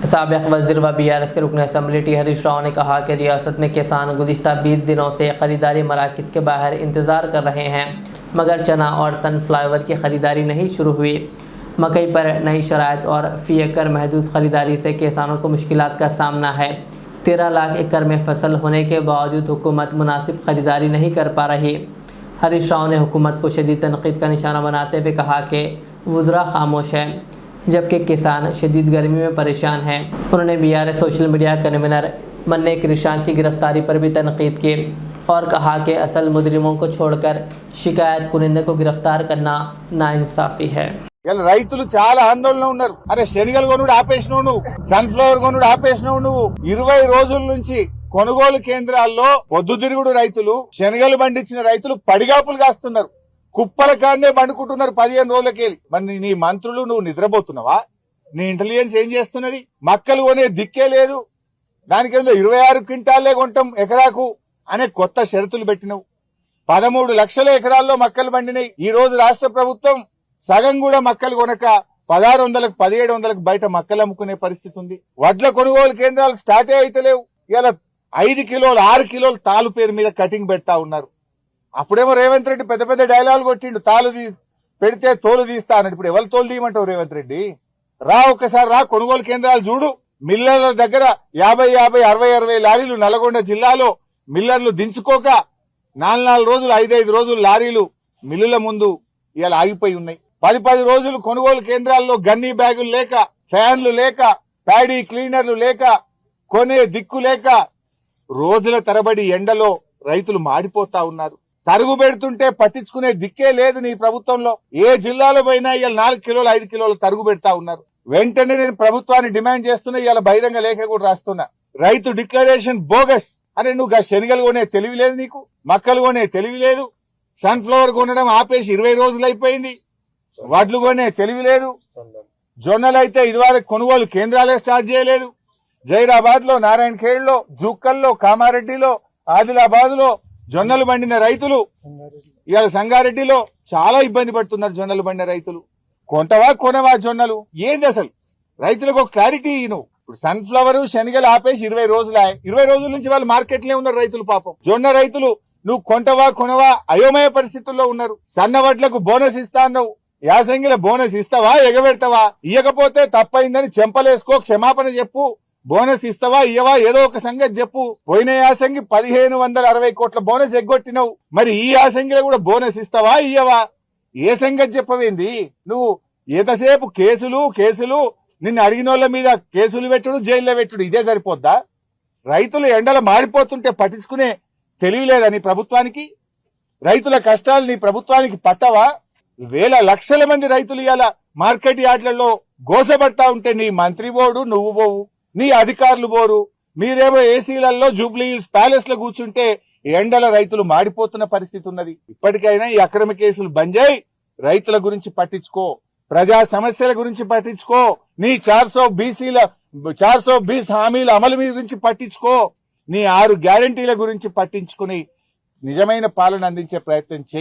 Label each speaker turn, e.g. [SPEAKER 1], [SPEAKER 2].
[SPEAKER 1] साबिक़ वज़ीर व BRS के रुकन असम्बली हरीश राव ने कहा कि रियासत में किसान गुज़िश्ता 20 दिनों से ख़रीदारी मराकज़ के बाहर इंतज़ार कर रहे हैं, मगर चना और सनफ्लावर की ख़रीदारी नहीं शुरू हुई। मकई पर नई शराइत और फ़ी एकड़ महदूद ख़रीदारी से किसानों को मुश्किलात का सामना है। 13 लाख एकड़ में फसल होने के बावजूद हुकूमत मुनासिब ख़रीदारी नहीं कर पा रही। हरीश राव ने हुकूमत को शदीद तनक़ीद का निशाना बनाते हुए कहा कि वज़रा खामोश है, जबकि किसान शदीद गर्मी में परेशान हैं। उन्होंने BRS सोशल मीडिया कन्वीनर मन्ने कृषान की गिरफ्तारी पर भी तनक़ीद की और कहा कि असल मुजरिमों को छोड़कर शिकायत कुनिंदे को गिरफ्तार करना नाइंसाफ़ी है।
[SPEAKER 2] రైతులు చాలా ఆందోళన ఉన్నారు. అరే శనగలు కొనుడు ఆపేసినావు నువ్వు, సన్ఫ్లవర్ కొనుడు ఆపేసినావు నువ్వు. 20 రోజుల నుంచి కొనుగోలు కేంద్రాల్లో పొద్దుతిరుగుడు రైతులు, శనగలు పండించిన రైతులు పడిగాపులు కాస్తున్నారు. కుప్పల కాడనే పండుకుంటున్నారు 15 రోజులకెళ్ళి. మరి నీ మంత్రులు నువ్వు నిద్రపోతున్నావా? నీ ఇంటెలిజెన్స్ ఏం చేస్తున్నది? మక్కలు కొనే దిక్కే లేదు. దానికేందో 26 క్వింటాలే కొంటాం ఎకరాకు అనే కొత్త షరతులు పెట్టినవు. 13 లక్షల ఎకరాల్లో మక్కలు పండినాయి. ఈ రోజు రాష్ట్ర ప్రభుత్వం సగం కూడా మక్కలు కొనక 1600కు 1700కు బయట మక్కలు అమ్ముకునే పరిస్థితి ఉంది. వడ్ల కొనుగోలు కేంద్రాలు స్టార్టే అయితలేవు. ఇలా 5 కిలోలు 6 కిలోలు తాలు పేరు మీద కటింగ్ పెడతా ఉన్నారు. అప్పుడేమో రేవంత్ రెడ్డి పెద్ద పెద్ద డైలాగులు కొట్టిండు, తాలు పెడితే తోలు తీస్తా అన్నాడు. ఇప్పుడు ఎవరు తోలు తీయమంటావు రేవంత్ రెడ్డి? ఒక్కసారి రా, కొనుగోలు కేంద్రాలు చూడు. మిల్లర్ల దగ్గర 50 60 లారీలు నల్గొండ జిల్లాలో మిల్లర్లు దించుకోక 4 రోజులు 5 రోజులు లారీలు మిల్లుల ముందు ఇలా ఆగిపోయి ఉన్నాయి. 10 రోజులు కొనుగోలు కేంద్రాల్లో గన్నీ బ్యాగులు లేక, ఫ్యాన్లు లేక, ప్యాడీ క్లీనర్లు లేక, కొనే దిక్కు లేక రోజుల తరబడి ఎండలో రైతులు మాడిపోతా ఉన్నారు. తరుగు పెడుతుంటే పట్టించుకునే దిక్కే లేదు నీ ప్రభుత్వంలో. ఏ జిల్లాలో పోయినా ఇలా 4 కిలోలు 5 కిలోలు తరుగు పెడతా ఉన్నారు. వెంటనే నేను ప్రభుత్వాన్ని డిమాండ్ చేస్తున్నా, ఇలా బహిరంగ లేఖ కూడా రాస్తున్నా. రైతు డిక్లరేషన్ బోగస్. అరే నువ్వు శనగలు కొనే తెలివి లేదు నీకు, మక్కలు కొనే తెలివి లేదు, సన్ఫ్లవర్ కొనడం ఆపేసి 20 రోజులు అయిపోయింది. వడ్లు కొనే తెలివి లేదు. జొన్నలు అయితే ఇదివరకు కొనుగోలు కేంద్రాలే స్టార్ట్ చేయలేదు. జైరాబాద్ లో, నారాయణ ఖేడ్లో, జూక్కల్లో, కామారెడ్డిలో, ఆదిలాబాద్ లో జొన్నలు పండిన రైతులు ఇవాళ సంగారెడ్డిలో చాలా ఇబ్బంది పడుతున్నారు. జొన్నలు పండిన రైతులు కొంటవా కొనవా జొన్నలు? ఏంది అసలు? రైతులకు ఒక క్లారిటీ నువ్వు. ఇప్పుడు సన్ఫ్లవర్ శనగలు ఆపేసి 20 రోజులే. 20 రోజుల నుంచి వాళ్ళు మార్కెట్లే ఉన్నారు రైతులు. పాపం జొన్న రైతులు నువ్వు కొంటవా కొనవా అయోమయ పరిస్థితుల్లో ఉన్నారు. సన్నవడ్లకు బోనస్ ఇస్తా అన్నావు, యాసంగిల బోనస్ ఇస్తావా ఎగబెడతావా? ఇయ్యకపోతే తప్పైందని చెంపలేసుకో, క్షమాపణ చెప్పు. బోనస్ ఇస్తావా ఇయ్యవా ఏదో ఒక సంగతి చెప్పు. పోయిన యాసంగి 1560 కోట్ల బోనస్ ఎగ్గొట్టినావు. మరి ఈ యాసంగిలో కూడా బోనస్ ఇస్తావా ఇయ్యవా? ఏ సంగతి చెప్పవేంది నువ్వు? ఎంతసేపు కేసులు నిన్ను అడిగినోళ్ల మీద కేసులు పెట్టుడు, జైల్లో పెట్టుడు, ఇదే సరిపోద్దా? రైతులు ఎండల మారిపోతుంటే పట్టించుకునే తెలివి లేదా నీ ప్రభుత్వానికి? రైతుల కష్టాలు నీ ప్రభుత్వానికి పట్టవా? వేల లక్షల మంది రైతులు ఇవాళ మార్కెట్ యార్డ్లలో గోసపడతా ఉంటే నీ మంత్రి పోడు, నువ్వు పోవు, నీ అధికారులు పోరు. మీరేమో ఏసీలలో జూబ్లీ హిల్స్ ప్యాలెస్ లో కూర్చుంటే ఎండల రైతులు మాడిపోతున్న పరిస్థితి ఉన్నది. ఇప్పటికైనా ఈ అక్రమ కేసులు బంద్ చేయి, రైతుల గురించి పట్టించుకో, ప్రజా సమస్యల గురించి పట్టించుకో, నీ 420 హామీల అమలు గురించి పట్టించుకో, నీ 6 గ్యారంటీల గురించి పట్టించుకుని నిజమైన పాలన అందించే ప్రయత్నం చేయి.